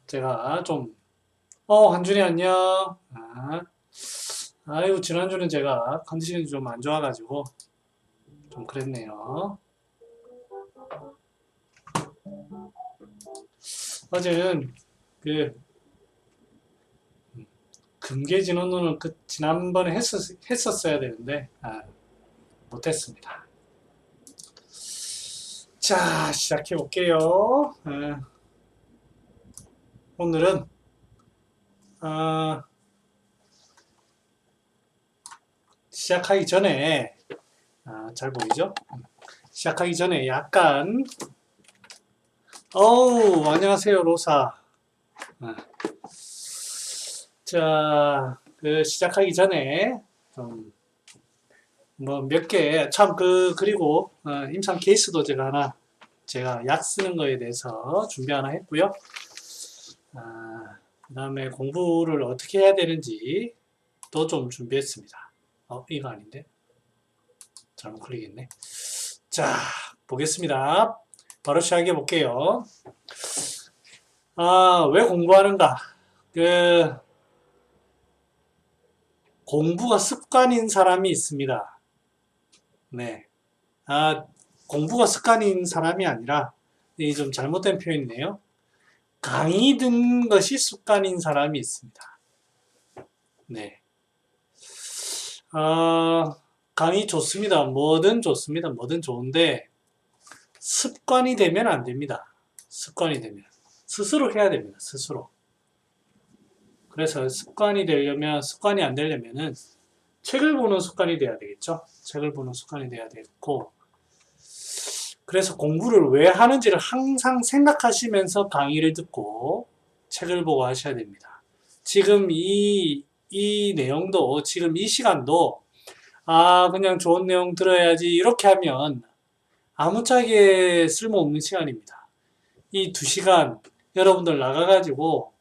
제가 좀, 한준이 안녕. 아유, 지난주는 제가 컨디션이 좀 안 좋아가지고 좀 그랬네요. 어제는 그 금계진원론을 지난번에 했었어야 되는데, 못했습니다. 자, 시작해 볼게요. 오늘은, 시작하기 전에, 잘 보이죠? 시작하기 전에 약간, 안녕하세요, 로사. 자, 시작하기 전에, 몇 개, 그리고, 임상 케이스도 제가 약 쓰는 거에 대해서 준비 하나 했고요. 그 다음에 공부를 어떻게 해야 되는지 또 좀 준비했습니다. 이거 아닌데? 잘못 클릭했네. 자, 보겠습니다. 바로 시작해 볼게요. 왜 공부하는가? 공부가 습관인 사람이 있습니다. 네. 공부가 습관인 사람이 아니라, 이 좀 잘못된 표현이네요. 강의 듣는 것이 습관인 사람이 있습니다. 네. 강의 좋습니다. 뭐든 좋습니다. 뭐든 좋은데, 습관이 되면 안 됩니다. 습관이 되면. 스스로 해야 됩니다. 스스로. 그래서 습관이 안 되려면은 책을 보는 습관이 돼야 되겠죠. 책을 보는 습관이 돼야 되겠고, 그래서 공부를 왜 하는지를 항상 생각하시면서 강의를 듣고 책을 보고 하셔야 됩니다. 지금 이 내용도, 지금 이 시간도, 그냥 좋은 내용 들어야지, 이렇게 하면 아무짝에 쓸모없는 시간입니다. 이 2시간 여러분들 나가가지고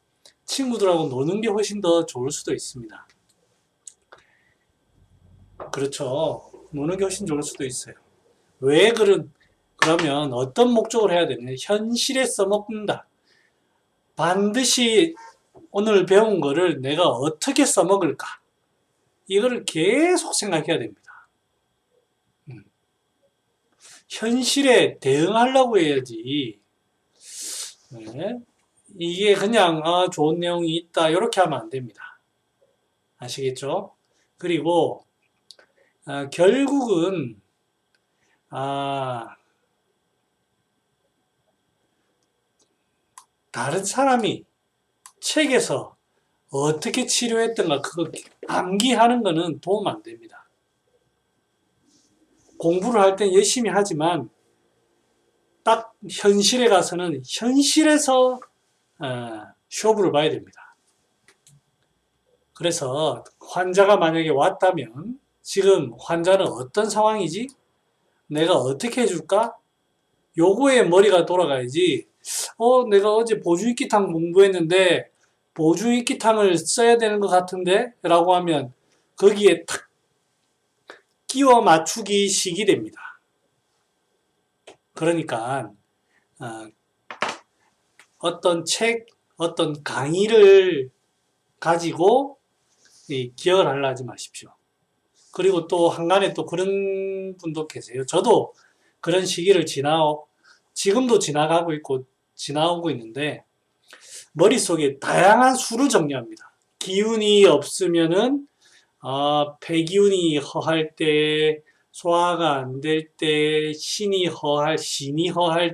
친구들하고 노는 게 훨씬 더 좋을 수도 있습니다. 그렇죠. 노는 게 훨씬 좋을 수도 있어요. 그러면 어떤 목적을 해야 되느냐? 현실에 써먹는다. 반드시 오늘 배운 거를 내가 어떻게 써먹을까? 이거를 계속 생각해야 됩니다. 현실에 대응하려고 해야지. 네. 이게 그냥 좋은 내용이 있다 이렇게 하면 안 됩니다. 아시겠죠? 그리고 결국은 다른 사람이 책에서 어떻게 치료했던가 그거 암기하는 거는 도움 안 됩니다. 공부를 할 땐 열심히 하지만 딱 현실에 가서는 현실에서 쇼부를 봐야 됩니다. 그래서 환자가 만약에 왔다면 지금 환자는 어떤 상황이지? 내가 어떻게 해줄까? 요거에 머리가 돌아가야지. 내가 어제 보주익기탕 공부했는데 보주익기탕을 써야 되는 것 같은데? 라고 하면 거기에 탁 끼워 맞추기 식이 됩니다. 그러니까 어떤 책, 어떤 강의를 가지고 기억을 하려 하지 마십시오. 그리고 또 한간에 또 그런 분도 계세요. 저도 그런 시기를 지금도 지나오고 있는데 머릿속에 다양한 수를 정리합니다. 기운이 없으면은 폐기운이 허할 때, 소화가 안 될 때, 신이 허할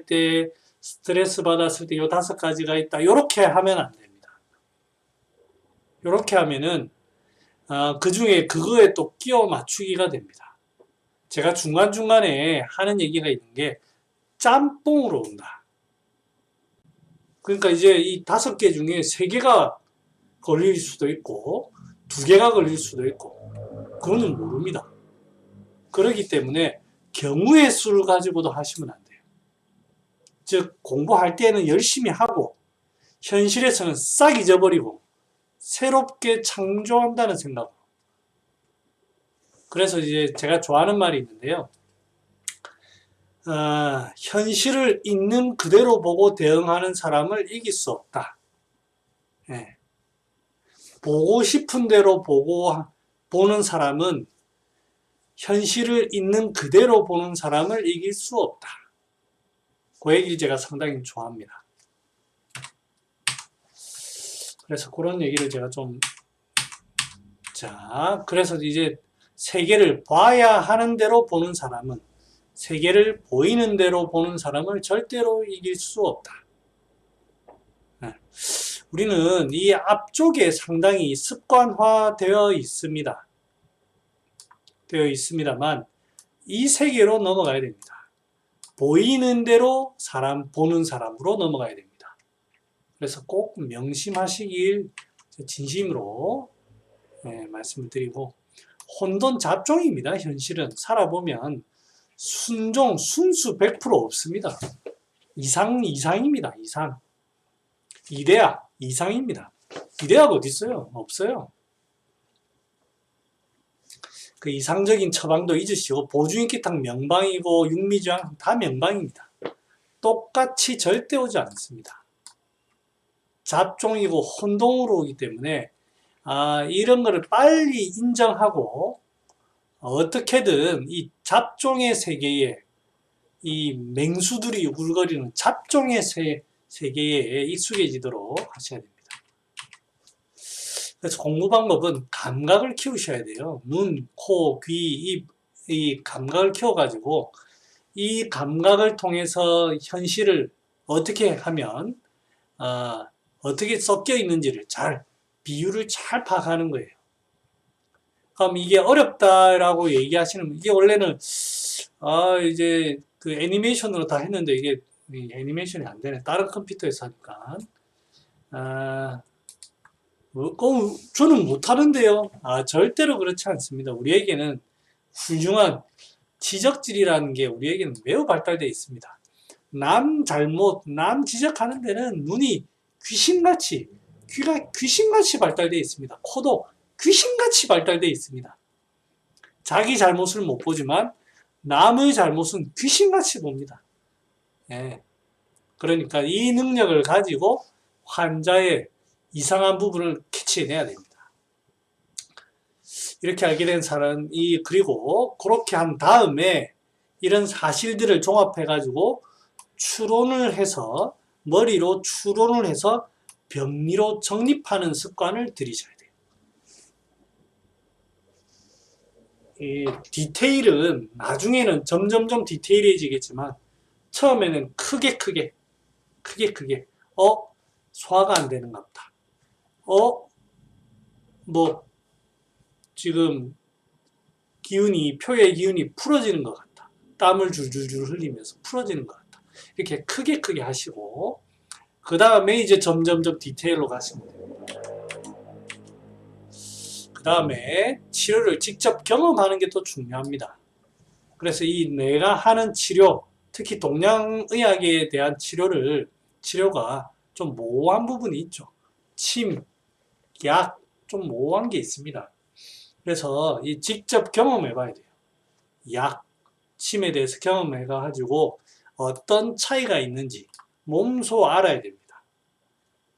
때, 스트레스 받았을 때 요 5가지가 있다. 요렇게 하면 안 됩니다. 요렇게 하면은 그 중에 그거에 또 끼워 맞추기가 됩니다. 제가 중간중간에 하는 얘기가 있는 게 짬뽕으로 온다. 그러니까 이제 이 5개 중에 3개가 걸릴 수도 있고 2개가 걸릴 수도 있고 그거는 모릅니다. 그렇기 때문에 경우의 수를 가지고도 하시면 안 돼요. 즉 공부할 때는 열심히 하고 현실에서는 싹 잊어버리고 새롭게 창조한다는 생각으로. 그래서 이제 제가 좋아하는 말이 있는데요. 현실을 있는 그대로 보고 대응하는 사람을 이길 수 없다. 예. 보고 싶은 대로 보는 사람은 현실을 있는 그대로 보는 사람을 이길 수 없다. 그 얘기를 제가 상당히 좋아합니다. 그래서 그런 얘기를 제가 그래서 이제 세계를 봐야 하는 대로 보는 사람은, 세계를 보이는 대로 보는 사람을 절대로 이길 수 없다. 우리는 이 앞쪽에 상당히 습관화되어 있습니다만 이 세계로 넘어가야 됩니다. 보이는 대로 보는 사람으로 넘어가야 됩니다. 그래서 꼭 명심하시길 진심으로 말씀을 드리고, 혼돈 잡종입니다. 현실은 살아보면 순수 100% 없습니다. 이상입니다. 이데아 이상입니다. 이데아가 어디 있어요? 없어요. 그 이상적인 처방도 잊으시고, 보중익기탕 명방이고 육미주양 다 명방입니다. 똑같이 절대 오지 않습니다. 잡종이고 혼동으로 오기 때문에 이런 거를 빨리 인정하고 어떻게든 이 잡종의 세계에, 이 맹수들이 우글거리는 잡종의 세계에 익숙해지도록 하셔야 됩니다. 그래서 공부 방법은 감각을 키우셔야 돼요. 눈, 코, 귀, 입, 이 감각을 키워가지고 이 감각을 통해서 현실을 어떻게 하면 어떻게 섞여 있는지를 비율을 잘 파악하는 거예요. 그럼 이게 어렵다라고 얘기하시는, 이게 원래는 이제 그 애니메이션으로 다 했는데 이게 애니메이션이 안 되네. 다른 컴퓨터에서 하니까. 저는 못하는데요. 절대로 그렇지 않습니다. 우리에게는 훌륭한 지적질이라는 게 우리에게는 매우 발달되어 있습니다. 남 지적하는 데는 눈이 귀신같이, 귀가 귀신같이 발달되어 있습니다. 코도 귀신같이 발달되어 있습니다. 자기 잘못을 못 보지만 남의 잘못은 귀신같이 봅니다. 그러니까 이 능력을 가지고 환자의 이상한 부분을 캐치해내야 됩니다. 이렇게 알게 된 사람이, 그리고 그렇게 한 다음에 이런 사실들을 종합해가지고 머리로 추론을 해서 병리로 정립하는 습관을 들이셔야 돼요. 이 디테일은 나중에는 점점점 디테일해지겠지만 처음에는 크게 소화가 안 되는가 보다. 지금 표의 기운이 풀어지는 것 같다. 땀을 줄줄줄 흘리면서 풀어지는 것 같다. 이렇게 크게 하시고, 그 다음에 이제 점점점 디테일로 가시면 됩니다. 그 다음에 치료를 직접 경험하는 게 더 중요합니다. 그래서 이 내가 하는 치료, 특히 동양의학에 대한 치료가 좀 모호한 부분이 있죠. 침, 약, 좀 모호한 게 있습니다. 그래서 이 직접 경험해 봐야 돼요. 약, 침에 대해서 경험해 가지고 어떤 차이가 있는지 몸소 알아야 됩니다.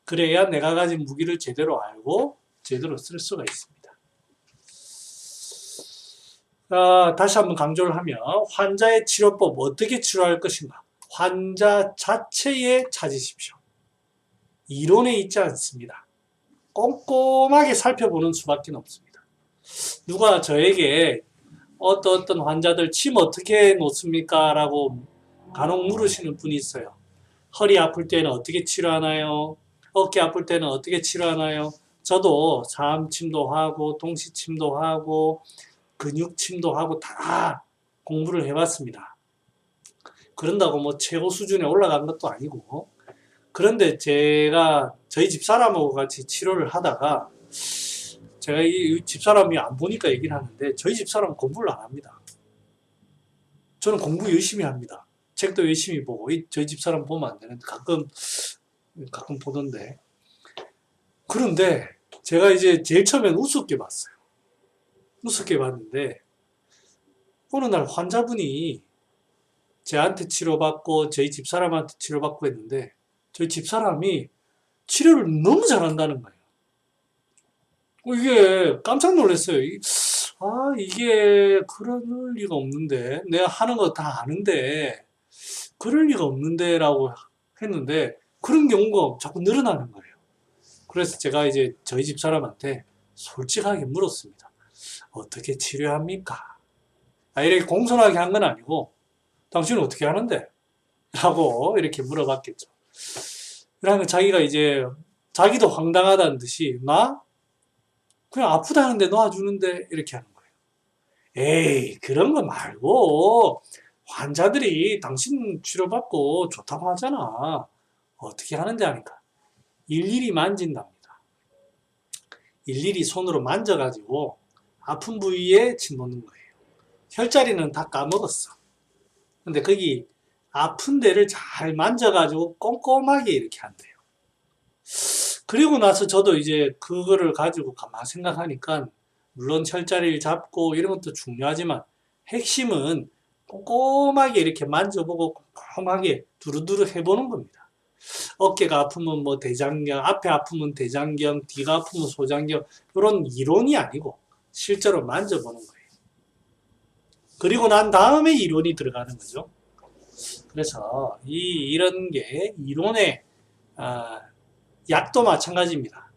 그래야 내가 가진 무기를 제대로 알고 제대로 쓸 수가 있습니다. 다시 한번 강조를 하면, 환자의 치료법, 어떻게 치료할 것인가, 환자 자체에 찾으십시오. 이론에 있지 않습니다. 꼼꼼하게 살펴보는 수밖에 없습니다. 누가 저에게 어떤 환자들 침 어떻게 놓습니까? 라고 간혹 물으시는 분이 있어요. 허리 아플 때는 어떻게 치료하나요? 어깨 아플 때는 어떻게 치료하나요? 저도 사암침도 하고 동시침도 하고 근육침도 하고 다 공부를 해봤습니다. 그런다고 최고 수준에 올라간 것도 아니고, 그런데 제가 저희 집사람하고 같이 치료를 하다가 제가 이 집사람이 안 보니까 얘기를 하는데, 저희 집사람은 공부를 안 합니다. 저는 공부 열심히 합니다. 책도 열심히 보고, 저희 집사람 보면 안 되는데 가끔 보던데. 그런데 제가 이제 제일 처음엔 우습게 봤어요. 우습게 봤는데 어느 날 환자분이 저한테 치료받고 저희 집사람한테 치료받고 했는데, 저희 집사람이 치료를 너무 잘한다는 거예요. 이게 깜짝 놀랐어요. 이게 그럴 리가 없는데, 내가 하는 거 다 아는데 그럴 리가 없는데 라고 했는데 그런 경우가 자꾸 늘어나는 거예요. 그래서 제가 이제 저희 집 사람한테 솔직하게 물었습니다. 어떻게 치료합니까? 이렇게 공손하게 한 건 아니고 당신은 어떻게 하는데? 라고 이렇게 물어봤겠죠. 그러면 자기가 이제 자기도 황당하다는 듯이 나 그냥 아프다는데 놔주는데 이렇게 하는 거예요. 에이, 그런 거 말고 환자들이 당신 치료받고 좋다고 하잖아. 어떻게 하는지 아니까 일일이 만진답니다. 일일이 손으로 만져가지고 아픈 부위에 짓놓는 거예요. 혈자리는 다 까먹었어. 근데 거기 아픈 데를 잘 만져가지고 꼼꼼하게 이렇게 한대요. 그리고 나서 저도 이제 그거를 가지고 가만 생각하니까 물론 혈자리를 잡고 이런 것도 중요하지만 핵심은 꼼꼼하게 이렇게 만져보고 꼼꼼하게 두루두루 해보는 겁니다. 어깨가 아프면 뭐 대장경, 앞에 아프면 대장경, 뒤가 아프면 소장경 이런 이론이 아니고 실제로 만져보는 거예요. 그리고 난 다음에 이론이 들어가는 거죠. 그래서 이런 게 이론의 약도 마찬가지입니다.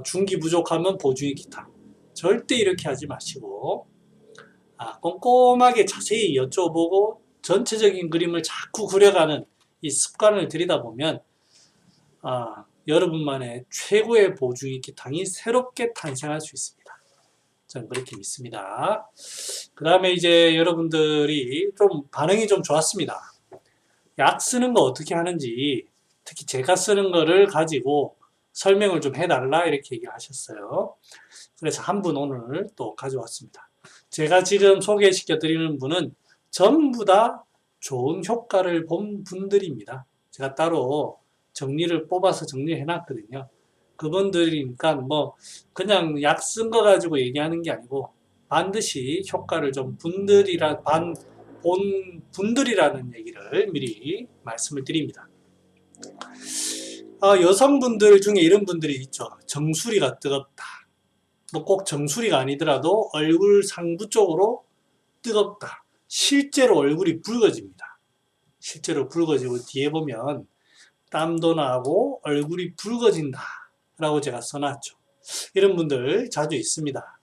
중기 부족하면 보중이 기타. 절대 이렇게 하지 마시고 꼼꼼하게 자세히 여쭤보고 전체적인 그림을 자꾸 그려가는 이 습관을 들이다 보면 여러분만의 최고의 보중이 기탕이 새롭게 탄생할 수 있습니다. 저는 그렇게 믿습니다. 그 다음에 이제 여러분들이 좀 반응이 좀 좋았습니다. 약 쓰는 거 어떻게 하는지 특히 제가 쓰는 거를 가지고 설명을 좀 해달라 이렇게 얘기하셨어요. 그래서 한 분 오늘 또 가져왔습니다. 제가 지금 소개시켜 드리는 분은 전부 다 좋은 효과를 본 분들입니다. 제가 따로 정리를 뽑아서 정리해 놨거든요. 그분들이니까 뭐 그냥 약 쓴 거 가지고 얘기하는 게 아니고 반드시 효과를 좀 본 분들이라는 얘기를 미리 말씀을 드립니다. 여성분들 중에 이런 분들이 있죠. 정수리가 뜨겁다. 뭐 꼭 정수리가 아니더라도 얼굴 상부 쪽으로 뜨겁다. 실제로 얼굴이 붉어집니다. 실제로 붉어지고 뒤에 보면 땀도 나고 얼굴이 붉어진다 라고 제가 써놨죠. 이런 분들 자주 있습니다.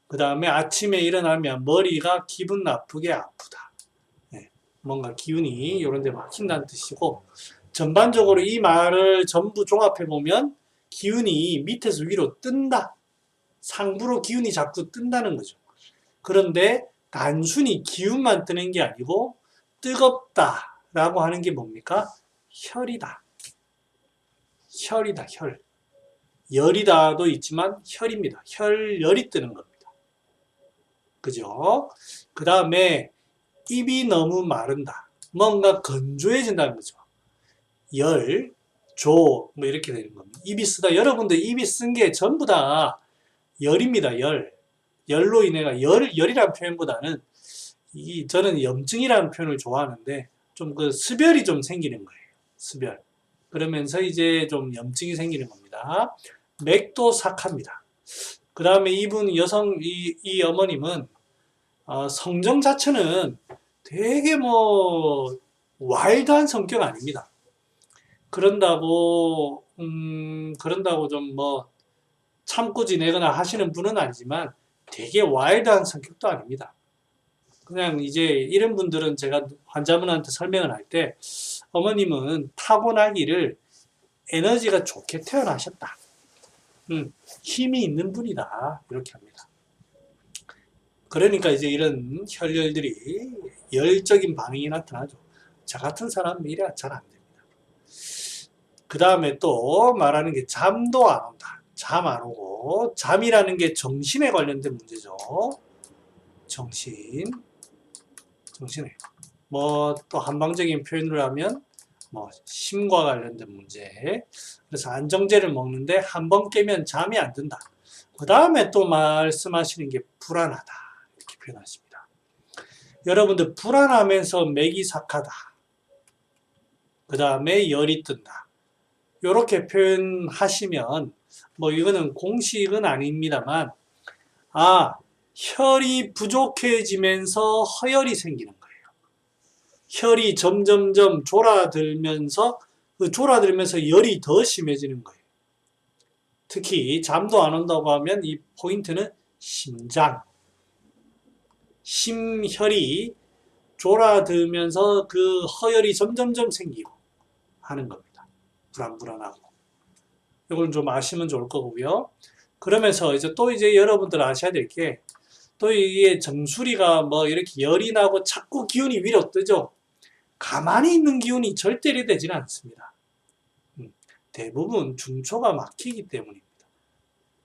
그 다음에 아침에 일어나면 머리가 기분 나쁘게 아프다. 뭔가 기운이 이런 데 막힌다는 뜻이고 전반적으로 이 말을 전부 종합해 보면 기운이 밑에서 위로 뜬다. 상부로 기운이 자꾸 뜬다는 거죠. 그런데 단순히 기운만 뜨는 게 아니고 뜨겁다 라고 하는 게 뭡니까? 혈이다. 혈이다, 혈. 열이다도 있지만 혈입니다. 혈열이 뜨는 겁니다. 그죠? 그 다음에 입이 너무 마른다. 뭔가 건조해진다는 거죠. 열, 조, 뭐 이렇게 되는 겁니다. 입이 쓰다. 여러분들 입이 쓴 게 전부 다 열입니다. 열. 열로 인해가 열이라는 표현보다는 저는 염증이라는 표현을 좋아하는데 좀 그 습열이 좀 생기는 거예요. 습열. 그러면서 이제 좀 염증이 생기는 겁니다. 맥도 삭합니다. 그 다음에 이분 이 어머님은 성정 자체는 되게 뭐 와일드한 성격 아닙니다. 그런다고 좀 뭐 참고 지내거나 하시는 분은 아니지만 되게 와일드한 성격도 아닙니다. 그냥 이제 이런 분들은 제가 환자분한테 설명을 할 때 어머님은 타고나기를 에너지가 좋게 태어나셨다. 힘이 있는 분이다. 이렇게 합니다. 그러니까 이제 이런 혈열들이 열적인 반응이 나타나죠. 저 같은 사람은 이래 잘 안 됩니다. 그 다음에 또 말하는 게 잠도 안 온다. 잠 안 오고 잠이라는 게 정신에 관련된 문제죠. 정신에 뭐 또 한방적인 표현을 하면 뭐 심과 관련된 문제. 그래서 안정제를 먹는데 한 번 깨면 잠이 안 든다. 그 다음에 또 말씀하시는 게 불안하다 이렇게 표현하십니다. 여러분들 불안하면서 맥이 삭하다. 그 다음에 열이 뜬다. 요렇게 표현하시면 뭐 이거는 공식은 아닙니다만 혈이 부족해지면서 허혈이 생기는 거예요. 혈이 점점점 졸아들면서 열이 더 심해지는 거예요. 특히 잠도 안 온다고 하면 이 포인트는 심혈이 졸아들면서 그 허혈이 점점점 생기고 하는 겁니다. 불안불안하고. 이걸 좀 아시면 좋을 거고요. 그러면서 이제 여러분들 아셔야 될 게, 또 이게 정수리가 뭐 이렇게 열이 나고 자꾸 기운이 위로 뜨죠. 가만히 있는 기운이 절대 이래 되지는 않습니다. 대부분 중초가 막히기 때문입니다.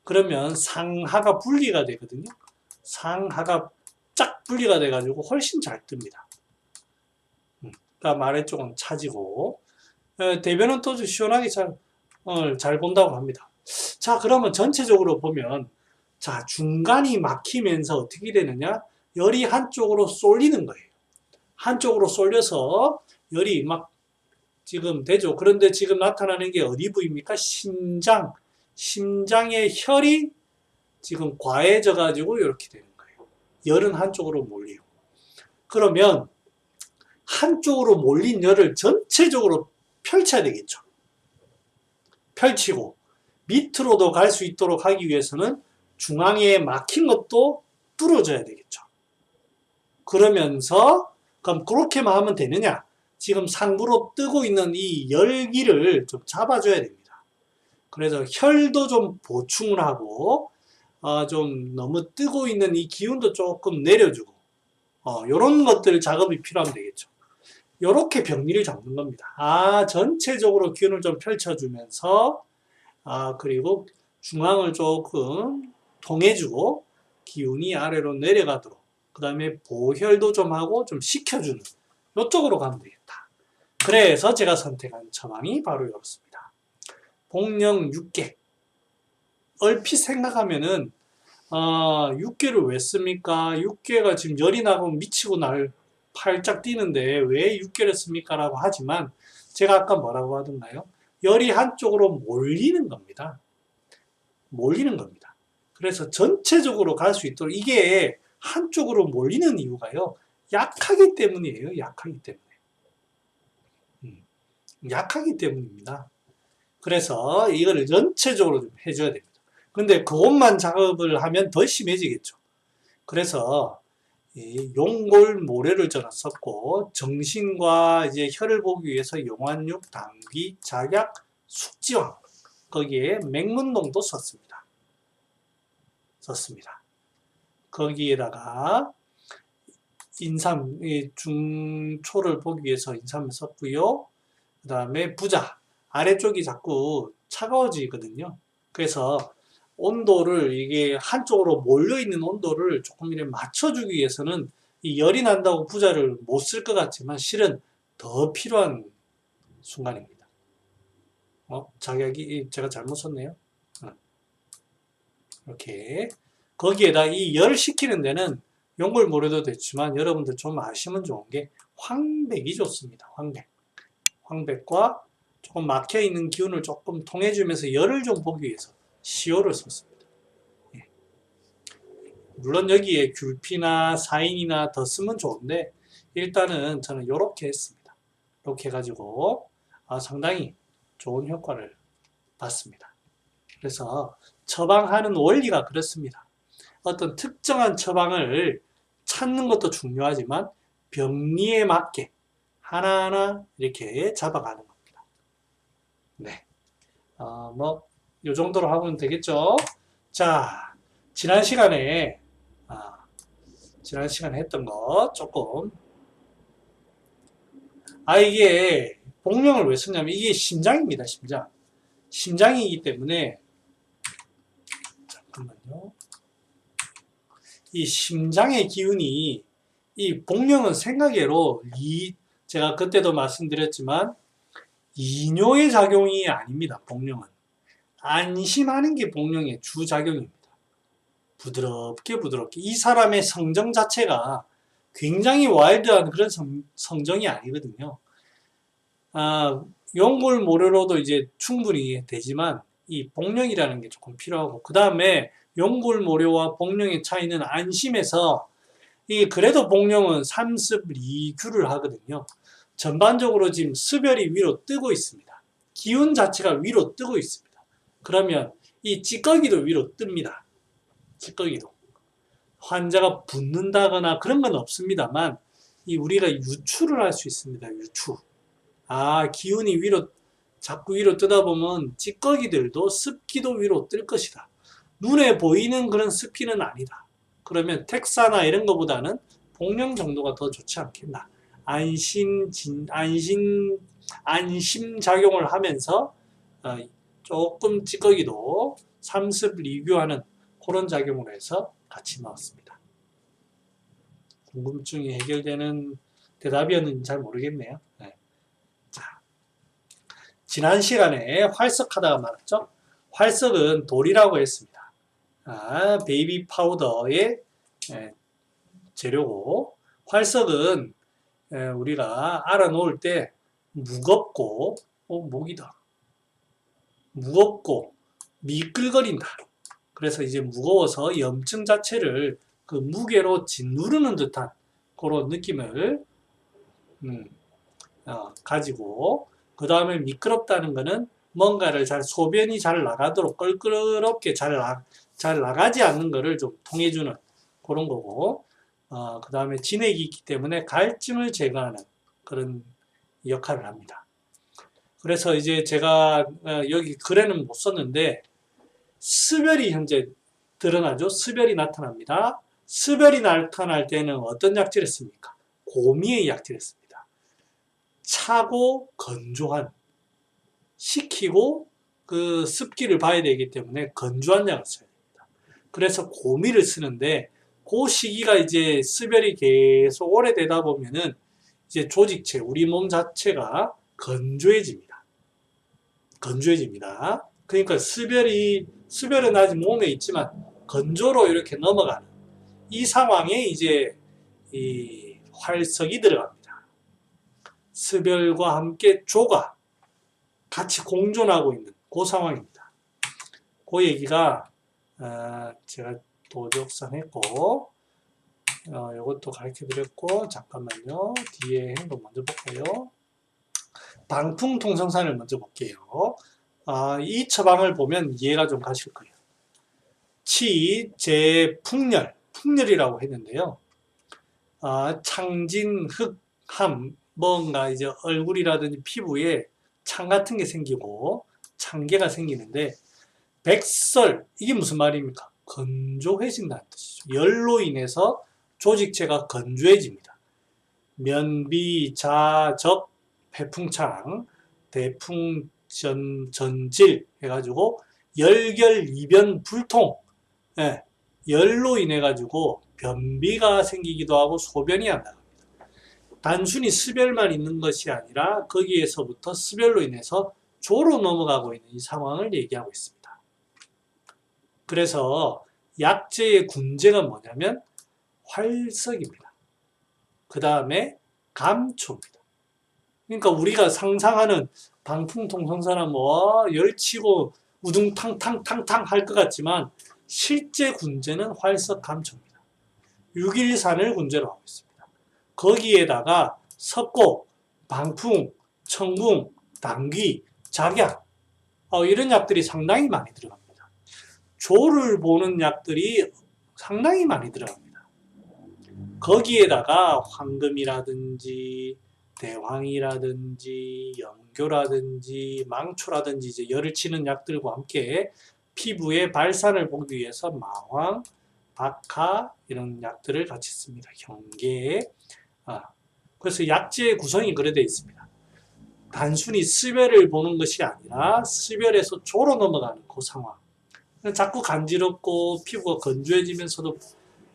그러면 상하가 분리가 되거든요. 상하가 쫙 분리가 돼가지고 훨씬 잘 뜹니다. 그러니까 아래 쪽은 차지고, 대변은 또 시원하게 잘 본다고 합니다. 자, 그러면 전체적으로 보면, 자, 중간이 막히면서 어떻게 되느냐? 열이 한쪽으로 쏠리는 거예요. 한쪽으로 쏠려서 열이 막 지금 되죠. 그런데 지금 나타나는 게 어디 부위입니까? 심장의 혈이 지금 과해져 가지고 이렇게 되는 거예요. 열은 한쪽으로 몰리고. 그러면 한쪽으로 몰린 열을 전체적으로 펼쳐야 되겠죠. 펼치고 밑으로도 갈 수 있도록 하기 위해서는 중앙에 막힌 것도 뚫어져야 되겠죠. 그러면서 그럼 그렇게만 하면 되느냐? 지금 상부로 뜨고 있는 이 열기를 좀 잡아줘야 됩니다. 그래서 혈도 좀 보충을 하고 좀 너무 뜨고 있는 이 기운도 조금 내려주고 이런 것들 작업이 필요하면 되겠죠. 이렇게 병리를 잡는 겁니다. 전체적으로 기운을 좀 펼쳐주면서 그리고 중앙을 조금 통해주고 기운이 아래로 내려가도록 그 다음에 보혈도 좀 하고 좀 식혀주는 이쪽으로 가면 되겠다. 그래서 제가 선택한 처방이 바로 이렇습니다. 복령 6개. 얼핏 생각하면은 6개를 왜 씁니까? 6개가 지금 열이 나고 미치고 날 팔짝 뛰는데 왜 6개를 씁니까? 라고 하지만 제가 아까 뭐라고 하던가요? 열이 한쪽으로 몰리는 겁니다. 몰리는 겁니다. 그래서 전체적으로 갈 수 있도록 이게 한쪽으로 몰리는 이유가요. 약하기 때문이에요. 약하기 때문에. 약하기 때문입니다. 그래서 이거를 전체적으로 좀 해줘야 됩니다. 근데 그것만 작업을 하면 더 심해지겠죠. 그래서 용골 모래를 저는 썼고 정신과 이제 혈을 보기 위해서 용환육, 당귀, 작약, 숙지황 거기에 맹문동도 썼습니다. 거기에다가 인삼, 중초를 보기 위해서 인삼을 썼고요. 그 다음에 부자, 아래쪽이 자꾸 차가워지거든요. 그래서 온도를 이게 한쪽으로 몰려있는 온도를 조금 이렇게 맞춰주기 위해서는 이 열이 난다고 부자를 못 쓸 것 같지만 실은 더 필요한 순간입니다. 작약이 제가 잘못 썼네요. 이렇게 거기에다 이 열 식히는 데는 용골 모래도 됐지만 여러분들 좀 아시면 좋은 게 황백이 좋습니다. 황백과 조금 막혀있는 기운을 조금 통해주면서 열을 좀 보기 위해서 시오를 썼습니다. 물론 여기에 귤피나 사인이나 더 쓰면 좋은데 일단은 저는 이렇게 했습니다. 이렇게 해가지고 상당히 좋은 효과를 봤습니다. 그래서 처방하는 원리가 그렇습니다. 어떤 특정한 처방을 찾는 것도 중요하지만 병리에 맞게 하나하나 이렇게 잡아가는 겁니다. 네. 요 정도로 하면 되겠죠? 자, 지난 시간에 했던 거 조금 이게 복령을 왜 썼냐면 이게 심장입니다. 심장이기 때문에 잠깐만요. 이 심장의 기운이 이 복령은 생각외로 제가 그때도 말씀드렸지만 이뇨의 작용이 아닙니다. 복령은 안심하는 게 복령의 주작용입니다. 부드럽게 이 사람의 성정 자체가 굉장히 와일드한 그런 성정이 아니거든요. 용골모래로도 이제 충분히 되지만 이 복령이라는 게 조금 필요하고, 그 다음에 용골모래와 복령의 차이는 안심해서 이 그래도 복령은 삼습 리규를 하거든요. 전반적으로 지금 수별이 위로 뜨고 있습니다. 기운 자체가 위로 뜨고 있습니다. 그러면 이 찌꺼기도 위로 뜹니다. 찌꺼기도. 환자가 붓는다거나 그런 건 없습니다만 이 우리가 유추를 할 수 있습니다. 유추. 아, 기운이 위로 자꾸 위로 뜨다 보면 찌꺼기들도 습기도 위로 뜰 것이다. 눈에 보이는 그런 습기는 아니다. 그러면 텍사나 이런 것보다는 복령 정도가 더 좋지 않겠나. 안심 작용을 하면서 조금 찌꺼기도 삼습 리뷰하는 그런 작용으로 해서 같이 넣었습니다. 궁금증이 해결되는 대답이었는지 잘 모르겠네요. 네. 자, 지난 시간에 활석하다가 말았죠. 활석은 돌이라고 했습니다. 베이비 파우더의 재료고, 활석은 우리가 알아놓을 때 무겁고, 목이다. 무겁고 미끌거린다. 그래서 이제 무거워서 염증 자체를 그 무게로 짓누르는 듯한 그런 느낌을 가지고, 그 다음에 미끄럽다는 것은 뭔가를 소변이 잘 나가도록 껄끄럽게 잘 나가지 않는 것을 좀 통해주는 그런 거고, 그 다음에 진액이 있기 때문에 갈증을 제거하는 그런 역할을 합니다. 그래서 이제 제가 여기 글에는 못 썼는데 스별이 현재 드러나죠. 스별이 나타납니다. 스별이 나타날 때는 어떤 약재를 씁니까? 고미의 약재를 씁니다. 차고 건조한, 식히고 그 습기를 봐야 되기 때문에 건조한 약을 써야 됩니다. 그래서 고미를 쓰는데 그 시기가 이제 스별이 계속 오래되다 보면은 이제 조직체, 우리 몸 자체가 건조해집니다. 그러니까 스별은 아직 몸에 있지만 건조로 이렇게 넘어가는 이 상황에 이제 이 활석이 들어갑니다. 스별과 함께 조가 같이 공존하고 있는 그 상황입니다. 그 얘기가 제가 도적상 했고, 이것도 가르쳐 드렸고, 잠깐만요. 뒤에 행동 먼저 볼게요. 방풍통성산을 먼저 볼게요. 이 처방을 보면 이해가 좀 가실 거예요. 치, 제, 풍열이라고 했는데요. 창진, 흑함, 뭔가 이제 얼굴이라든지 피부에 창 같은 게 생기고 창계가 생기는데, 백설, 이게 무슨 말입니까? 건조해진다는 뜻이죠. 열로 인해서 조직체가 건조해집니다. 면비, 자, 적, 배풍창, 대풍전질 해가지고 열결, 이변, 불통, 열로 인해 가지고 변비가 생기기도 하고 소변이 안 나갑니다. 단순히 스별만 있는 것이 아니라 거기에서부터 스별로 인해서 조로 넘어가고 있는 이 상황을 얘기하고 있습니다. 그래서 약재의 군제가 뭐냐면 활석입니다. 그 다음에 감초입니다. 그러니까 우리가 상상하는 방풍통성사나 열치고 우둥탕탕탕탕 할 것 같지만 실제 군제는 활석 감초입니다. 6일산을 군제로 하고 있습니다. 거기에다가 석고, 방풍, 청궁, 당귀, 작약, 이런 약들이 상당히 많이 들어갑니다. 조를 보는 약들이 상당히 많이 들어갑니다. 거기에다가 황금이라든지 대황이라든지 염교라든지 망초라든지 이제 열을 치는 약들과 함께 피부의 발산을 보기 위해서 마황, 박하 이런 약들을 같이 씁니다. 경계. 그래서 약재의 구성이 그래 되어 있습니다. 단순히 스별을 보는 것이 아니라 스별에서 조로 넘어가는 그 상황. 자꾸 간지럽고 피부가 건조해지면서도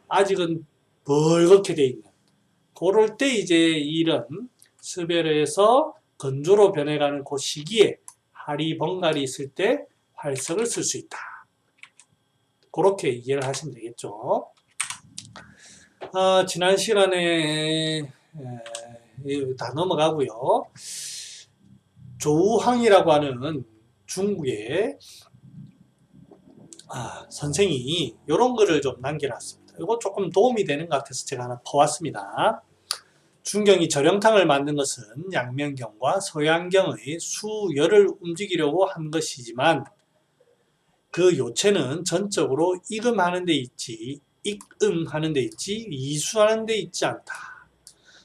아직은 벌겋게 돼 있는, 그럴 때 이제 이런 스별에서 건조로 변해가는 그 시기에 하리 번갈이 있을 때 활석을 쓸 수 있다. 그렇게 이해를 하시면 되겠죠. 지난 시간에 다 넘어가고요. 조우항이라고 하는 중국의 선생이 이런 글을 좀 남겨놨습니다. 이거 조금 도움이 되는 것 같아서 제가 하나 퍼왔습니다. 중경이 절영탕을 만든 것은 양면경과 소양경의 수열을 움직이려고 한 것이지만 그 요체는 전적으로 익음하는 데 있지 익음하는 데 있지 이수하는 데 있지 않다.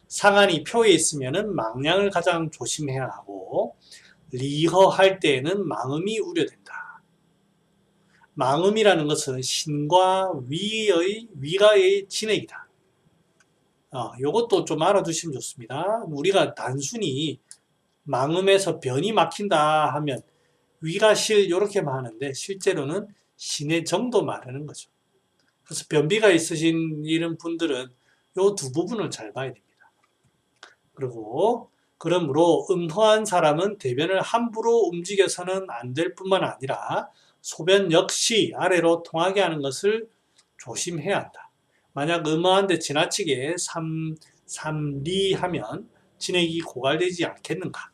상안이 표에 있으면 망량을 가장 조심해야 하고 리허할 때에는 망음이 우려된다. 망음이라는 것은 신과 위가의 진액이다. 요것도 좀 알아두시면 좋습니다. 우리가 단순히 망음에서 변이 막힌다 하면 위가실 이렇게만 하는데 실제로는 신의 정도 말하는 거죠. 그래서 변비가 있으신 이런 분들은 요 두 부분을 잘 봐야 됩니다. 그리고 그러므로 음허한 사람은 대변을 함부로 움직여서는 안 될 뿐만 아니라 소변 역시 아래로 통하게 하는 것을 조심해야 한다. 만약 음허한데 지나치게 삼리하면 진액이 고갈되지 않겠는가.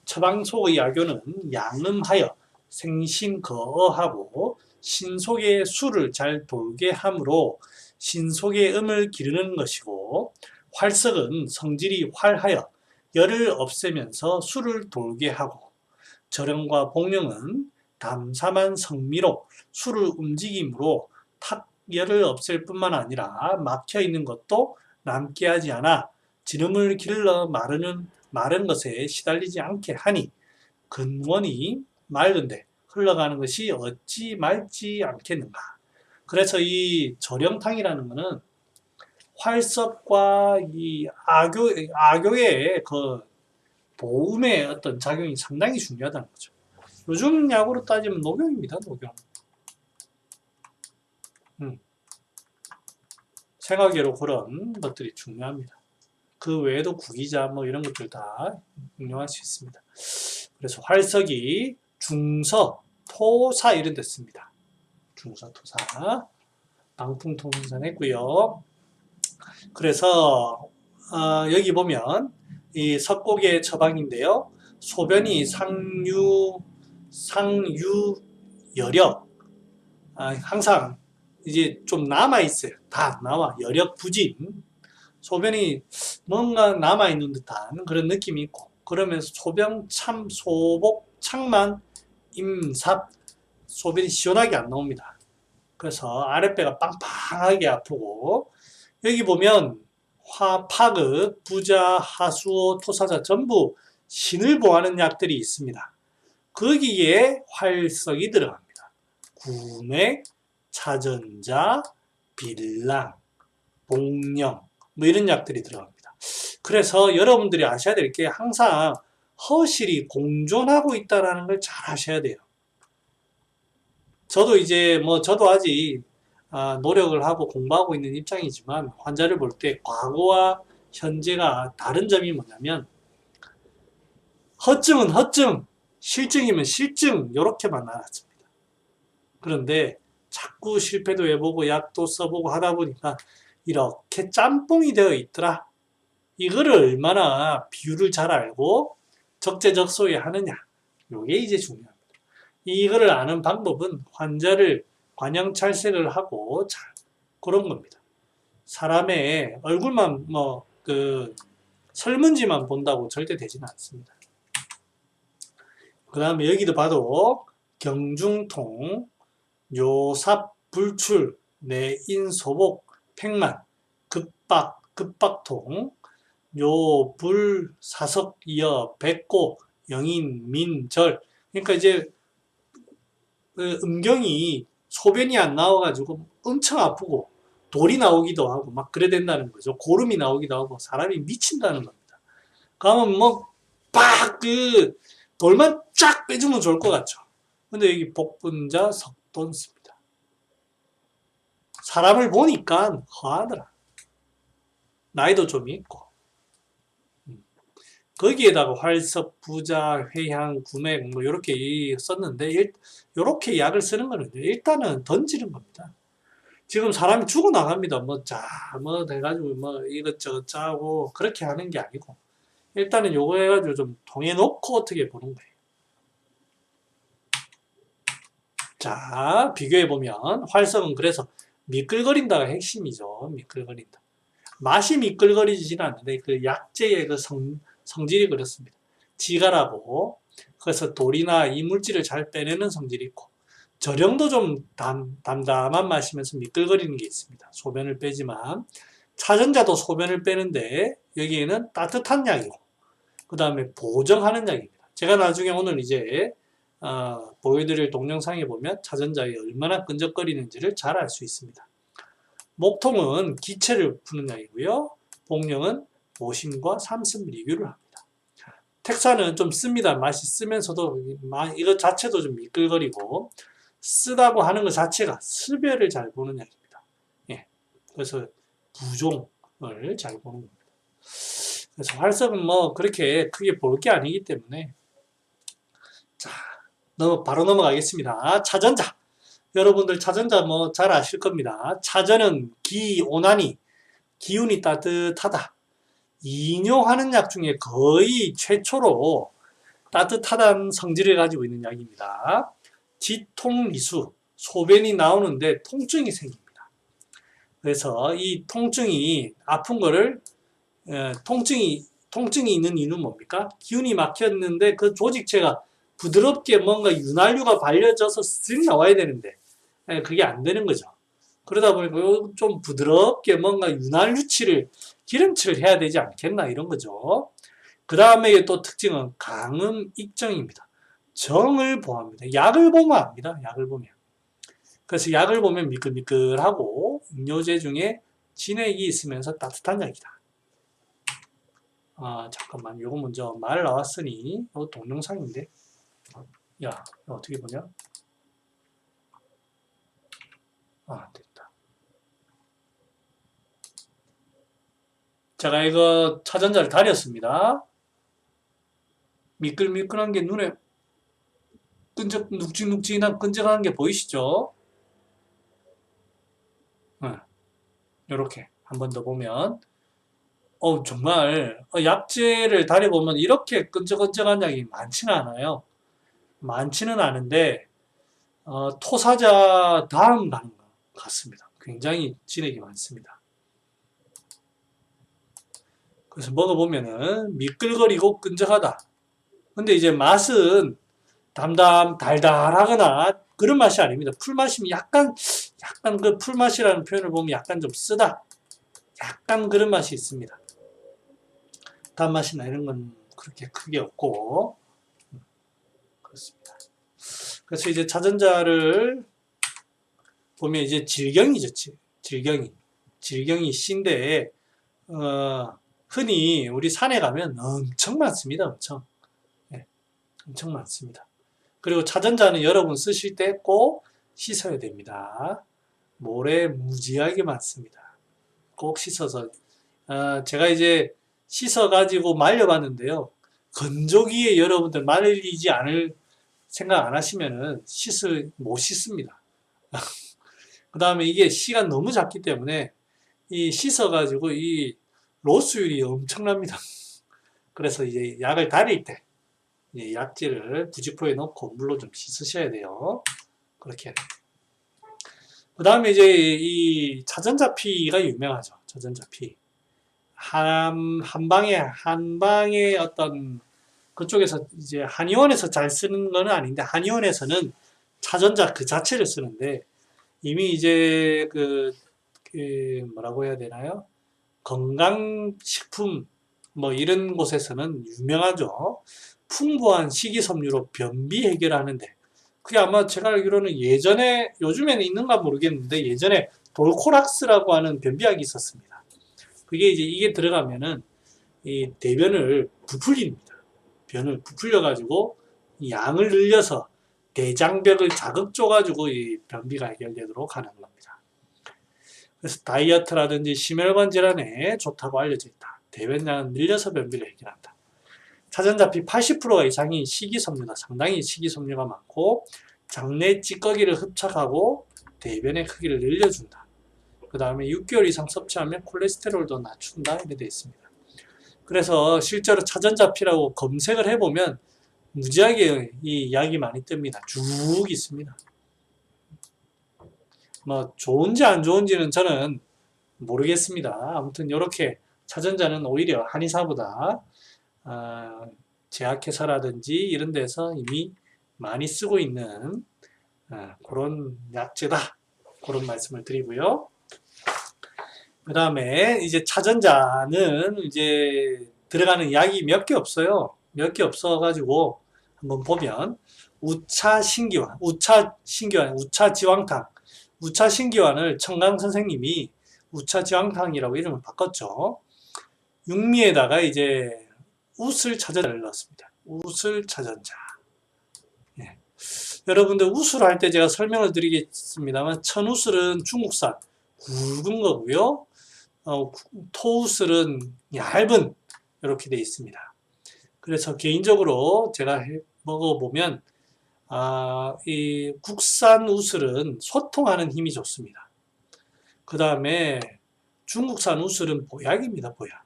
처방속의 약효는 양음하여 생신거어하고 신속의 수를 잘 돌게 하므로 신속의 음을 기르는 것이고 활석은 성질이 활하여 열을 없애면서 수를 돌게 하고 절영과 복령은 담삼한 성미로 수를 움직이므로 탁열을 없앨 뿐만 아니라 막혀있는 것도 남게 하지 않아 지름을 길러 마른 것에 시달리지 않게 하니 근원이 맑은데 흘러가는 것이 어찌 맑지 않겠는가. 그래서 이 절영탕이라는 것은 활섭과 이 악교의 그 보음의 어떤 작용이 상당히 중요하다는 거죠. 요즘 약으로 따지면 녹용입니다, 녹용. 생화계로 그런 것들이 중요합니다. 그 외에도 구기자 뭐 이런 것들 다 응용할 수 있습니다. 그래서 활석이 중서, 토사 이런 데 씁니다. 중서, 토사. 방풍통산 했고요. 그래서 여기 보면 이 석곡의 처방인데요. 소변이 상유여력 항상 이제 좀 남아있어요. 다 나와. 여력 부진. 소변이 뭔가 남아있는 듯한 그런 느낌이 있고 그러면서 소변 참 소복 창만 임삽 소변이 시원하게 안 나옵니다. 그래서 아랫배가 빵빵하게 아프고 여기 보면 화, 파극, 부자, 하수오, 토사자 전부 신을 보하는 약들이 있습니다. 거기에 활석이 들어갑니다. 구맥, 차전자, 빌랑, 복령 뭐 이런 약들이 들어갑니다. 그래서 여러분들이 아셔야 될 게 항상 허실이 공존하고 있다는 걸 잘 아셔야 돼요. 저도 이제 저도 아직 노력을 하고 공부하고 있는 입장이지만 환자를 볼 때 과거와 현재가 다른 점이 뭐냐면 허증은 허증, 실증이면 실증 이렇게만 나눴습니다. 그런데 자꾸 실패도 해보고 약도 써보고 하다 보니까 이렇게 짬뽕이 되어 있더라. 이거를 얼마나 비율을 잘 알고 적재적소에 하느냐. 이게 이제 중요합니다. 이거를 아는 방법은 환자를 관형찰색을 하고 그런 겁니다. 사람의 얼굴만 설문지만 본다고 절대 되지는 않습니다. 그 다음에 여기도 봐도 경중통, 요삽, 불출, 내인소복, 팽만, 급박통, 요불, 사석, 이어, 백고, 영인, 민, 절. 그러니까 이제 음경이 소변이 안 나와가지고 엄청 아프고 돌이 나오기도 하고 막 그래 된다는 거죠. 고름이 나오기도 하고 사람이 미친다는 겁니다. 그러면 돌만 쫙 빼주면 좋을 것 같죠. 근데 여기 복분자 석돈 씁니다. 사람을 보니까 허하더라. 나이도 좀 있고. 거기에다가 활석, 부자, 회향, 구맥 뭐 이렇게 썼는데 이렇게 약을 쓰는 거는 일단은 던지는 겁니다. 지금 사람이 죽어나갑니다. 돼가지고 이것저것 짜고 그렇게 하는 게 아니고 일단은 요거 해가지고 좀 통해놓고 어떻게 보는 거예요. 자, 비교해보면 활성은 그래서 미끌거린다가 핵심이죠. 미끌거린다. 맛이 미끌거리지는 않는데 그 약재의 그 성질이 그렇습니다. 지가라고. 그래서 돌이나 이물질을 잘 빼내는 성질이 있고 저령도 좀 담담한 맛이면서 미끌거리는 게 있습니다. 소변을 빼지만 차전자도 소변을 빼는데 여기에는 따뜻한 약이고 그 다음에 보정하는 약입니다. 제가 나중에 오늘 이제 보여드릴 동영상에 보면 차전자에 얼마나 끈적거리는지를 잘 알 수 있습니다. 목통은 기체를 푸는 약이고요. 복령은 모심과 삼습 리뷰를 합니다. 택사는 좀 씁니다. 맛이 쓰면서도 이것 자체도 좀 미끌거리고 쓰다고 하는 것 자체가 습열을 잘 보는 약입니다. 예. 그래서 부종을 잘 보는 겁니다. 그래서 활성은 뭐 그렇게 크게 볼 게 아니기 때문에 자, 바로 넘어가겠습니다. 차전자. 여러분들 차전자 뭐 잘 아실 겁니다. 차전은 기온하니 기운이 따뜻하다. 이뇨하는 약 중에 거의 최초로 따뜻하다는 성질을 가지고 있는 약입니다. 지통리수, 소변이 나오는데 통증이 생깁니다. 그래서 이 통증이 아픈 거를 통증이 있는 이유는 뭡니까? 기운이 막혔는데 그 조직체가 부드럽게 뭔가 윤활유가 발려져서 쓱 나와야 되는데 그게 안 되는 거죠. 그러다 보니까 좀 부드럽게 뭔가 윤활유치를 기름칠을 해야 되지 않겠나 이런 거죠. 그 다음에 또 특징은 강음 익정입니다. 정을 보합니다. 약을 보면 압니다. 약을 보면. 그래서 약을 보면 미끌미끌하고 음료제 중에 진액이 있으면서 따뜻한 약이다. 잠깐만 요거 먼저 말 나왔으니 이거 동영상인데 야 어떻게 보냐? 됐다. 제가 이거 차전자를 다렸습니다. 미끌미끌한 게 눈에 눅직눅직한 끈적한 게 보이시죠? 이렇게 한 번 더 보면 정말 약재를 다려보면 이렇게 끈적끈적한 약이 많지는 않아요. 많지는 않은데 토사자 다음 가는 것 같습니다. 굉장히 진액이 많습니다. 그래서 먹어보면은 미끌거리고 끈적하다. 근데 이제 맛은 달달하거나 그런 맛이 아닙니다. 풀맛이면 약간 그 풀맛이라는 표현을 보면 약간 좀 쓰다. 약간 그런 맛이 있습니다. 단맛이나 이런 건 그렇게 크게 없고 그렇습니다. 그래서 이제 차전자를 보면 이제 질경이죠. 질경이 씨인데 흔히 우리 산에 가면 엄청 많습니다. 엄청 많습니다. 그리고 차전자는 여러분 쓰실 때 꼭 씻어야 됩니다. 모래 무지하게 많습니다. 꼭 씻어서 제가 이제 씻어가지고 말려봤는데요. 건조기에 여러분들 말리지 않을 생각 안 하시면은 못 씻습니다. 그 다음에 이게 시간 너무 작기 때문에 이 씻어가지고 이 로스율이 엄청납니다. 그래서 이제 약을 다릴 때 약재를 부직포에 넣고 물로 좀 씻으셔야 돼요. 그렇게. 그 다음에 이제 이 차전자피가 유명하죠. 차전자피. 한방에 어떤 그쪽에서 이제 한의원에서 잘 쓰는 거는 아닌데 한의원에서는 차전자 그 자체를 쓰는데 이미 이제 그 뭐라고 해야 되나요? 건강식품 뭐 이런 곳에서는 유명하죠. 풍부한 식이섬유로 변비 해결하는데 그게 아마 제가 알기로는 요즘에는 있는가 모르겠는데 예전에 돌코락스라고 하는 변비약이 있었습니다. 그게 이게 들어가면은 이 대변을 부풀립니다. 변을 부풀려가지고 양을 늘려서 대장벽을 자극 줘가지고 이 변비가 해결되도록 하는 겁니다. 그래서 다이어트라든지 심혈관 질환에 좋다고 알려져 있다. 대변량을 늘려서 변비를 해결한다. 차전자피 80%가 이상이 식이섬유다. 상당히 식이섬유가 많고 장내 찌꺼기를 흡착하고 대변의 크기를 늘려준다. 그 다음에 6개월 이상 섭취하면 콜레스테롤도 낮춘다. 이렇게 되어 있습니다. 그래서 실제로 차전자피라고 검색을 해보면 무지하게 이 약이 많이 뜹니다. 쭉 있습니다. 뭐 좋은지 안 좋은지는 저는 모르겠습니다. 아무튼 이렇게 차전자는 오히려 한의사보다 제약회사라든지 이런 데서 이미 많이 쓰고 있는 그런 약재다. 그런 말씀을 드리고요. 그 다음에 이제 차전자는 이제 들어가는 약이 몇 개 없어요. 몇 개 없어가지고 한번 보면 우차신기환, 우차지왕탕, 우차신기환을 청강 선생님이 우차지왕탕이라고 이름을 바꿨죠. 육미에다가 이제 웃을 차전자를 넣었습니다. 웃을 차전자. 예. 여러분들 웃을 할 때 제가 설명을 드리겠습니다만 천웃을은 중국산 굵은 거고요. 토웃을은 얇은 이렇게 되어 있습니다. 그래서 개인적으로 제가 먹어보면 이 국산 웃을은 소통하는 힘이 좋습니다. 그 다음에 중국산 웃을은 보약입니다. 보약.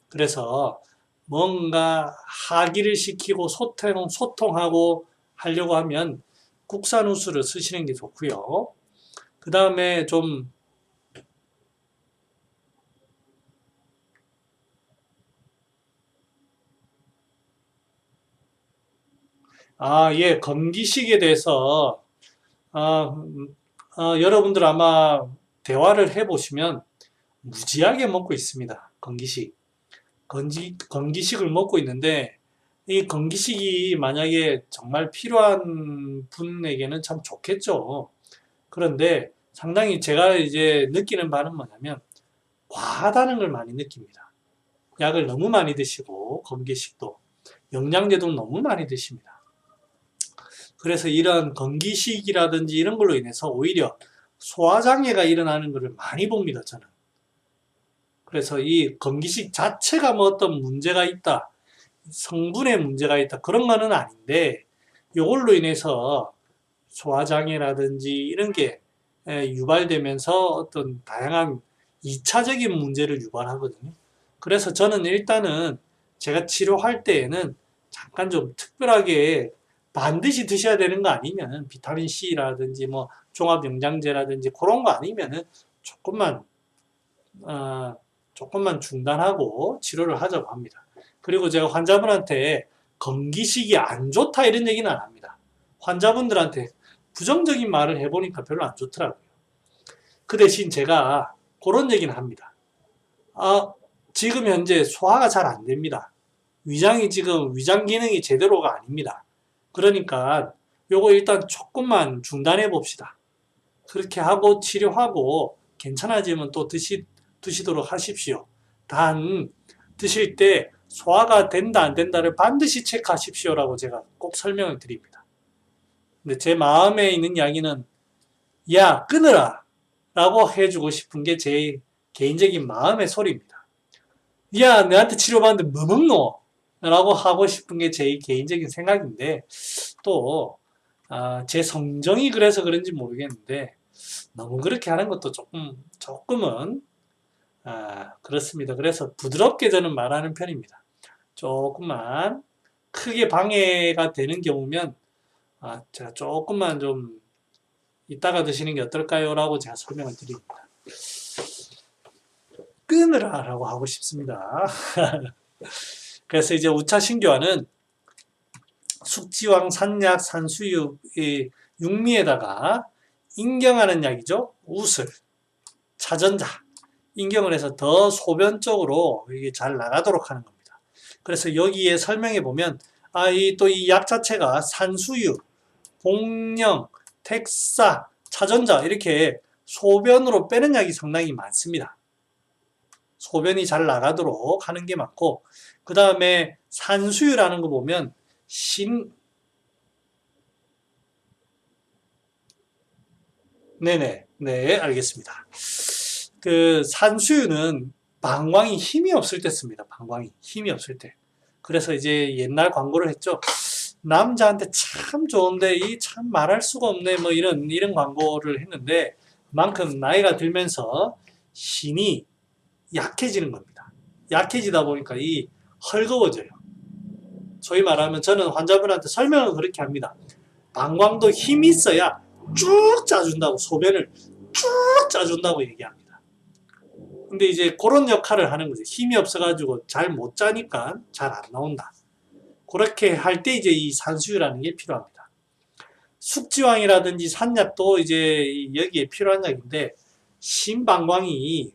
그래서 뭔가 하기를 시키고 소통하고 하려고 하면 국산 웃을을 쓰시는 게 좋고요. 그 다음에 좀 예, 건기식에 대해서 여러분들 아마 대화를 해보시면 무지하게 먹고 있습니다. 건기식. 건기식을 먹고 있는데 이 건기식이 만약에 정말 필요한 분에게는 참 좋겠죠. 그런데 상당히 제가 이제 느끼는 바는 뭐냐면 과하다는 걸 많이 느낍니다. 약을 너무 많이 드시고 건기식도 영양제도 너무 많이 드십니다. 그래서 이런 건기식이라든지 이런 걸로 인해서 오히려 소화장애가 일어나는 것을 많이 봅니다, 저는. 그래서 이 건기식 자체가 뭐 어떤 문제가 있다, 성분에 문제가 있다, 그런 거는 아닌데, 이걸로 인해서 소화장애라든지 이런 게 유발되면서 어떤 다양한 2차적인 문제를 유발하거든요. 그래서 저는 일단은 제가 치료할 때에는 잠깐 좀 특별하게 반드시 드셔야 되는 거 아니면 비타민 C라든지 뭐 종합 영양제라든지 그런 거 아니면은 조금만 중단하고 치료를 하자고 합니다. 그리고 제가 환자분한테 건기식이 안 좋다 이런 얘기는 안 합니다. 환자분들한테 부정적인 말을 해보니까 별로 안 좋더라고요. 그 대신 제가 그런 얘기는 합니다. 지금 현재 소화가 잘 안 됩니다. 위장이 지금 위장 기능이 제대로가 아닙니다. 그러니까 요거 일단 조금만 중단해 봅시다. 그렇게 하고 치료하고 괜찮아지면 또 드시도록 하십시오. 단 드실 때 소화가 된다 안 된다를 반드시 체크하십시오라고 제가 꼭 설명을 드립니다. 근데 제 마음에 있는 이야기는 야 끊으라 라고 해주고 싶은 게 제 개인적인 마음의 소리입니다. 야 내한테 치료받는데 뭐 먹노? 라고 하고 싶은 게 제 개인적인 생각인데 또 제 성정이 그래서 그런지 모르겠는데 너무 그렇게 하는 것도 조금은 그렇습니다. 그래서 부드럽게 저는 말하는 편입니다. 조금만 크게 방해가 되는 경우면 제가 조금만 좀 이따가 드시는 게 어떨까요? 라고 제가 설명을 드립니다. 끊으라 라고 하고 싶습니다. 그래서 이제 우차신교환은 숙지왕, 산약, 산수유, 육미에다가 인경하는 약이죠. 웃을, 차전자, 인경을 해서 더 소변 쪽으로 이게 잘 나가도록 하는 겁니다. 그래서 여기에 설명해 보면 또 이 약 자체가 산수유, 복령, 택사, 차전자 이렇게 소변으로 빼는 약이 상당히 많습니다. 소변이 잘 나가도록 하는 게 많고 그 다음에 산수유라는 거 보면 네, 알겠습니다. 그 산수유는 방광이 힘이 없을 때 씁니다. 방광이 힘이 없을 때. 그래서 이제 옛날 광고를 했죠. 남자한테 참 좋은데 이 참 말할 수가 없네 뭐 이런 광고를 했는데 그만큼 나이가 들면서 신이 약해지는 겁니다. 약해지다 보니까 이 헐거워져요. 소위 말하면 저는 환자분한테 설명을 그렇게 합니다. 방광도 힘이 있어야 쭉 짜준다고, 소변을 쭉 짜준다고 얘기합니다. 근데 이제 그런 역할을 하는 거죠. 힘이 없어가지고 잘 못 짜니까 잘 안 나온다. 그렇게 할 때 이제 이 산수유라는 게 필요합니다. 숙지황이라든지 산약도 이제 여기에 필요한 약인데, 심방광이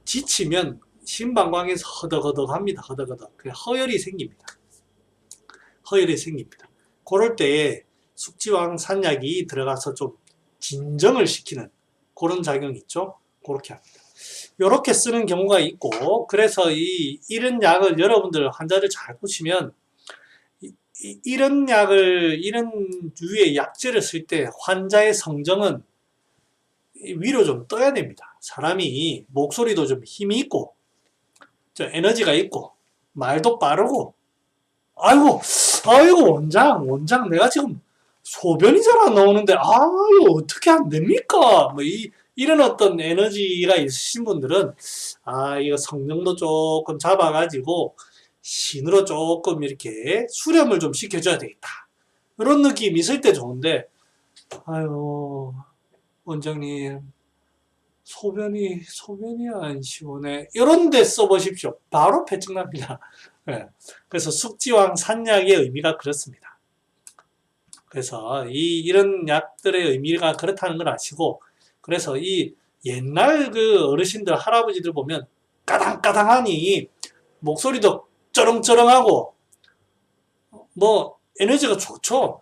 지치면 심방광에서 허덕허덕합니다. 허덕허덕. 허열이 생깁니다. 허열이 생깁니다. 그럴 때 숙지황 산약이 들어가서 좀 진정을 시키는 그런 작용이 있죠. 그렇게 합니다. 이렇게 쓰는 경우가 있고, 그래서 이런 약을 여러분들 환자를 잘 보시면 이런 약을, 이런 류의 약제를 쓸 때 환자의 성정은 위로 좀 떠야 됩니다. 사람이 목소리도 좀 힘이 있고, 에너지가 있고, 말도 빠르고, 아이고, 아이고, 원장, 내가 지금 소변이 잘 안 나오는데, 아유, 어떻게 안 됩니까? 뭐, 이런 어떤 에너지가 있으신 분들은, 이거 성능도 조금 잡아가지고, 신으로 조금 이렇게 수렴을 좀 시켜줘야 되겠다. 이런 느낌이 있을 때 좋은데, 아유, 원장님, 소변이 안 시원해. 이런 데 써보십시오. 바로 패증납니다. 네. 그래서 숙지황 산약의 의미가 그렇습니다. 그래서 이런 약들의 의미가 그렇다는 걸 아시고, 그래서 이 옛날 그 어르신들, 할아버지들 보면 까당까당하니 목소리도 쩌렁쩌렁하고 뭐 에너지가 좋죠.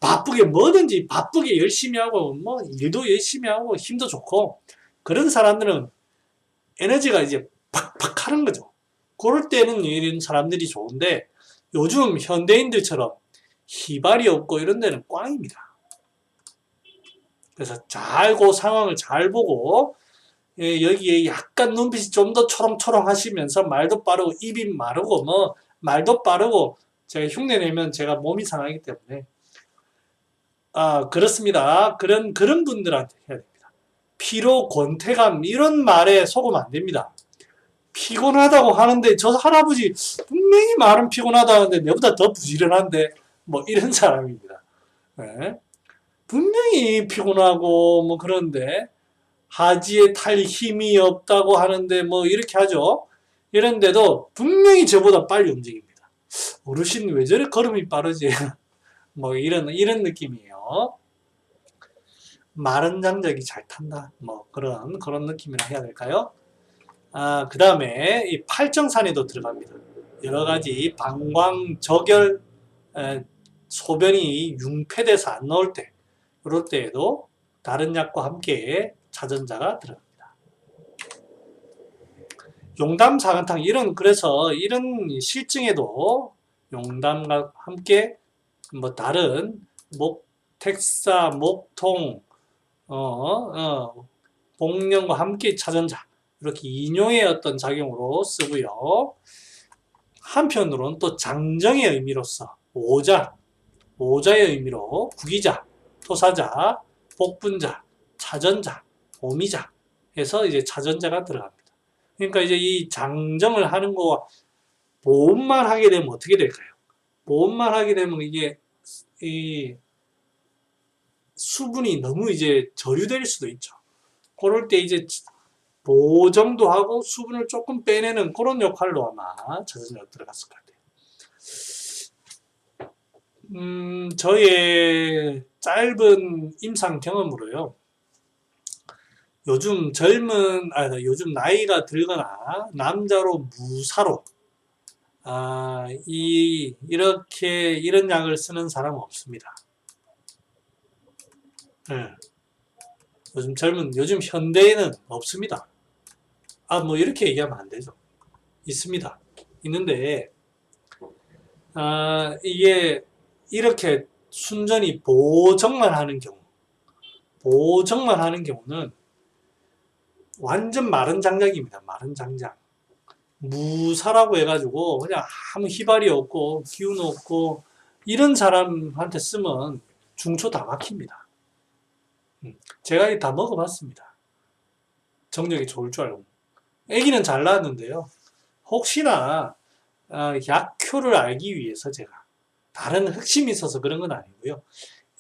바쁘게 뭐든지 바쁘게 열심히 하고 뭐 일도 열심히 하고 힘도 좋고, 그런 사람들은 에너지가 이제 팍팍 하는 거죠. 그럴 때는 이런 사람들이 좋은데, 요즘 현대인들처럼 희발이 없고 이런 데는 꽝입니다. 그래서 그 상황을 잘 보고, 여기에 약간 눈빛이 좀 더 초롱초롱 하시면서 말도 빠르고 입이 마르고 뭐 말도 빠르고, 제가 흉내 내면 제가 몸이 상하기 때문에 그렇습니다. 그런 분들한테 해야 됩니다. 피로, 권태감 이런 말에 속으면 안 됩니다. 피곤하다고 하는데 저 할아버지 분명히 말은 피곤하다는데 내보다 더 부지런한데, 뭐 이런 사람입니다. 네. 분명히 피곤하고 뭐 그런데 하지에 탈 힘이 없다고 하는데 뭐 이렇게 하죠. 이런데도 분명히 저보다 빨리 움직입니다. 어르신 왜 저래 걸음이 빠르지? 뭐 이런 느낌이에요. 마른 장작이 잘 탄다. 뭐 그런 느낌이라 해야 될까요? 그 다음에 이 팔정산에도 들어갑니다. 여러 가지 방광, 적열, 소변이 융폐돼서 안 나올 때, 이럴 때에도 다른 약과 함께 자전자가 들어갑니다. 용담 사간탕 그래서 이런 실증에도 용담과 함께 뭐 다른 택사, 목통, 복령과 함께 자전자, 이렇게 인용의 어떤 작용으로 쓰고요. 한편으로는 또 장정의 의미로서 오자의 의미로 구기자, 토사자, 복분자, 차전자, 오미자 해서 이제 차전자가 들어갑니다. 그러니까 이제 이 장정을 하는 거와 보험만 하게 되면 어떻게 될까요? 보험만 하게 되면 이게 이 수분이 너무 이제 저류될 수도 있죠. 그럴 때 이제 보정도 하고 수분을 조금 빼내는 그런 역할로 아마 자전자가 들어갔을 것 같아요. 저의 짧은 임상 경험으로요. 요즘 요즘 나이가 들거나 남자로 무사로 이렇게 이런 약을 쓰는 사람은 없습니다. 네. 요즘 현대에는 없습니다. 뭐 이렇게 얘기하면 안 되죠. 있습니다. 있는데 이게 이렇게 순전히 보정만 하는 경우는 완전 마른 장작입니다. 마른 장작. 무사라고 해가지고 그냥 아무 희발이 없고 기운 없고 이런 사람한테 쓰면 중초 다 막힙니다. 제가 다 먹어봤습니다. 정력이 좋을 줄 알고. 아기는 잘 나왔는데요. 혹시나 약효를 알기 위해서 제가 다른 흑심이 있어서 그런 건 아니고요.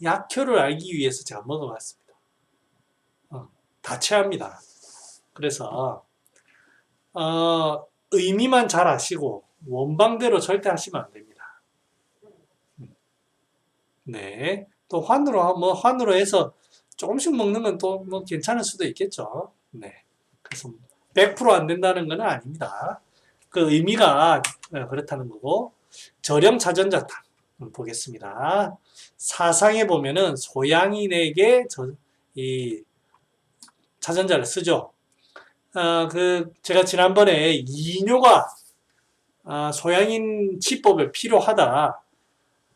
약효를 알기 위해서 제가 먹어봤습니다. 다채합니다. 그래서 의미만 잘 아시고 원방대로 절대 하시면 안 됩니다. 네, 또 환으로 해서 조금씩 먹는 건 또 뭐 괜찮을 수도 있겠죠. 네, 그래서 100%안 된다는 건 아닙니다. 그 의미가 그렇다는 거고. 절영 자전자탕 보겠습니다. 사상에 보면은 소양인에게 이 자전자를 쓰죠. 제가 지난번에 이뇨가 소양인 치법에 필요하다.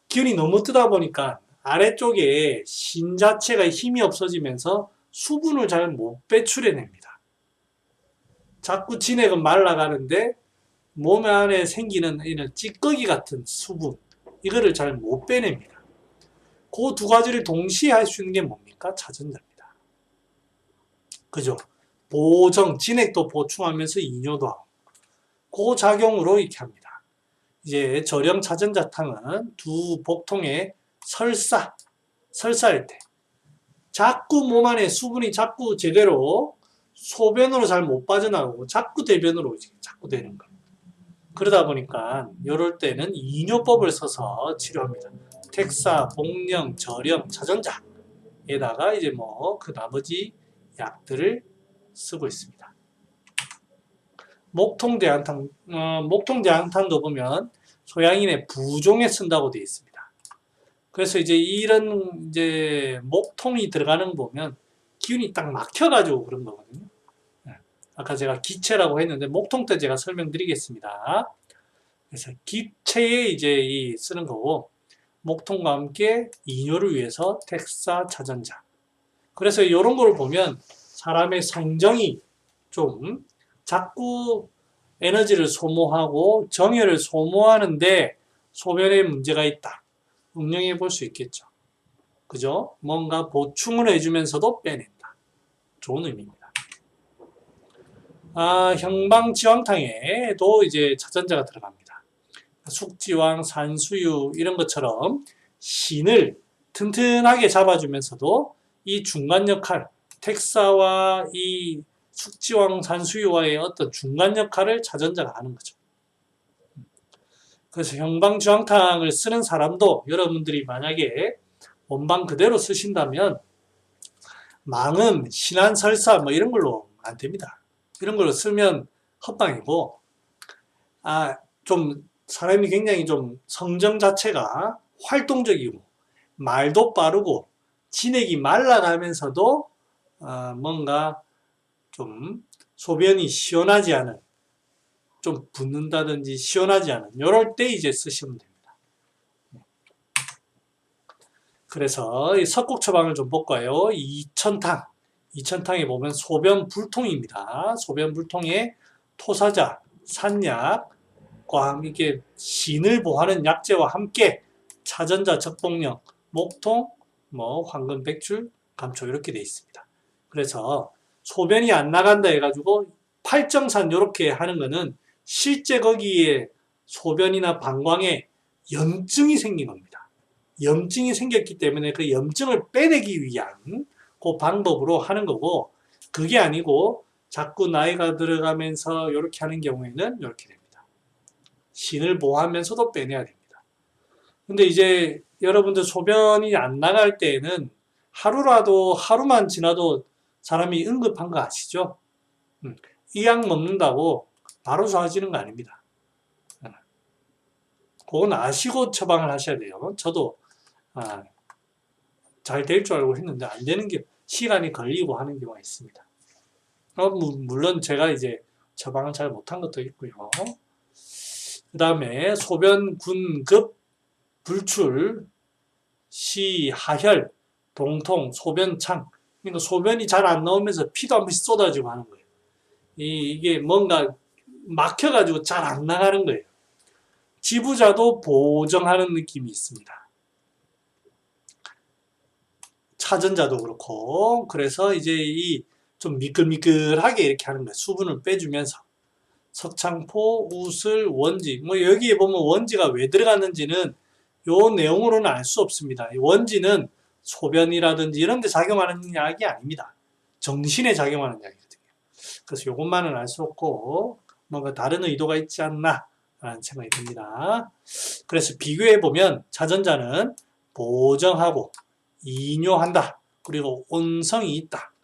기운이 너무 뜨다 보니까 아래쪽에 신 자체가 힘이 없어지면서 수분을 잘 못 배출해냅니다. 자꾸 진액은 말라가는데 몸 안에 생기는 이런 찌꺼기 같은 수분, 이거를 잘 못 빼냅니다. 그 두 가지를 동시에 할 수 있는 게 뭡니까? 자전자입니다. 그죠? 진액도 보충하면서 이뇨도 하고, 그 작용으로 이렇게 합니다. 이제 절영 자전자탕은 두 복통에 설사할 때, 자꾸 몸 안에 수분이 자꾸 제대로 소변으로 잘 못 빠져나가고 자꾸 대변으로 자꾸 되는 거예요. 그러다 보니까 이럴 때는 이뇨법을 써서 치료합니다. 택사, 복령, 절영, 자전자에다가 이제 뭐 그 나머지 약들을 쓰고 있습니다. 목통대항탕도 보면 소양인의 부종에 쓴다고 되어 있습니다. 그래서 이제 이런 이제 목통이 들어가는 거 보면 기운이 딱 막혀가지고 그런 거거든요. 아까 제가 기체라고 했는데 목통 때 제가 설명드리겠습니다. 그래서 기체에 이제 쓰는 거고, 목통과 함께 이뇨를 위해서 택사 자전자. 그래서 이런 걸 보면 사람의 성정이 좀 자꾸 에너지를 소모하고 정열을 소모하는데 소변에 문제가 있다. 응용해 볼 수 있겠죠. 그죠? 뭔가 보충을 해주면서도 빼낸다. 좋은 의미입니다. 형방지왕탕에도 이제 자전자가 들어갑니다. 숙지왕, 산수유 이런 것처럼 신을 튼튼하게 잡아주면서도 이 중간 역할, 택사와 이 숙지왕, 산수유와의 어떤 중간 역할을 자전자가 하는 거죠. 그래서 형방지왕탕을 쓰는 사람도 여러분들이 만약에 원방 그대로 쓰신다면 망음, 신안설사 뭐 이런 걸로 안 됩니다. 이런 걸로 쓰면 헛방이고, 좀 사람이 굉장히 좀 성정 자체가 활동적이고 말도 빠르고 진액이 말라가면서도 뭔가 좀 소변이 시원하지 않은, 좀 붓는다든지 시원하지 않은 이럴 때 이제 쓰시면 됩니다. 그래서 이 석곡 처방을 좀 볼까요? 이천탕에 보면 소변 불통입니다. 소변 불통에 토사자, 산약과 이게 신을 보하는 약재와 함께 차전자, 적복령, 목통, 황금, 백출, 감초 이렇게 되어 있습니다. 그래서 소변이 안 나간다 해가지고 팔정산 이렇게 하는 거는 실제 거기에 소변이나 방광에 염증이 생긴 겁니다. 염증이 생겼기 때문에 그 염증을 빼내기 위한 그 방법으로 하는 거고, 그게 아니고 자꾸 나이가 들어가면서 이렇게 하는 경우에는 이렇게 됩니다. 신을 보호하면서도 빼내야 됩니다. 근데 이제 여러분들 소변이 안 나갈 때에는 하루만 지나도 사람이 응급한 거 아시죠? 이 약 먹는다고 바로 좋아지는 거 아닙니다. 그건 아시고 처방을 하셔야 돼요. 저도 잘 될 줄 알고 했는데 안 되는 게 시간이 걸리고 하는 경우가 있습니다. 물론 제가 이제 처방을 잘 못한 것도 있고요. 그 다음에 소변, 군급, 불출, 하혈, 동통, 소변창. 그러니까 소변이 잘 안 나오면서 피도 한 번씩 쏟아지고 하는 거예요. 이게 뭔가 막혀가지고 잘 안 나가는 거예요. 지부자도 보정하는 느낌이 있습니다. 차전자도 그렇고. 그래서 이제 이 좀 미끌미끌하게 이렇게 하는 거예요. 수분을 빼주면서. 석창포, 우슬, 원지. 뭐 여기에 보면 원지가 왜 들어갔는지는 요 내용으로는 알 수 없습니다. 원지는 소변이라든지 이런 데 작용하는 약이 아닙니다. 정신에 작용하는 약이거든요. 그래서 요것만은 알 수 없고 뭔가 다른 의도가 있지 않나 라는 생각이 듭니다. 그래서 비교해보면 자전자는 보정하고 이뇨한다. 그리고 온성이 있다.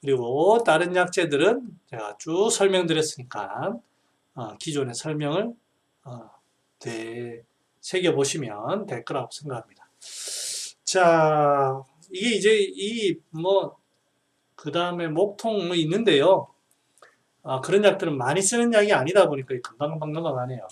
그리고 다른 약재들은 제가 쭉 설명드렸으니까 기존의 설명을 새겨보시면 될 거라고 생각합니다. 자, 이게 이제 그 다음에 목통 뭐 있는데요. 그런 약들은 많이 쓰는 약이 아니다 보니까 금방금방 넘어가네요.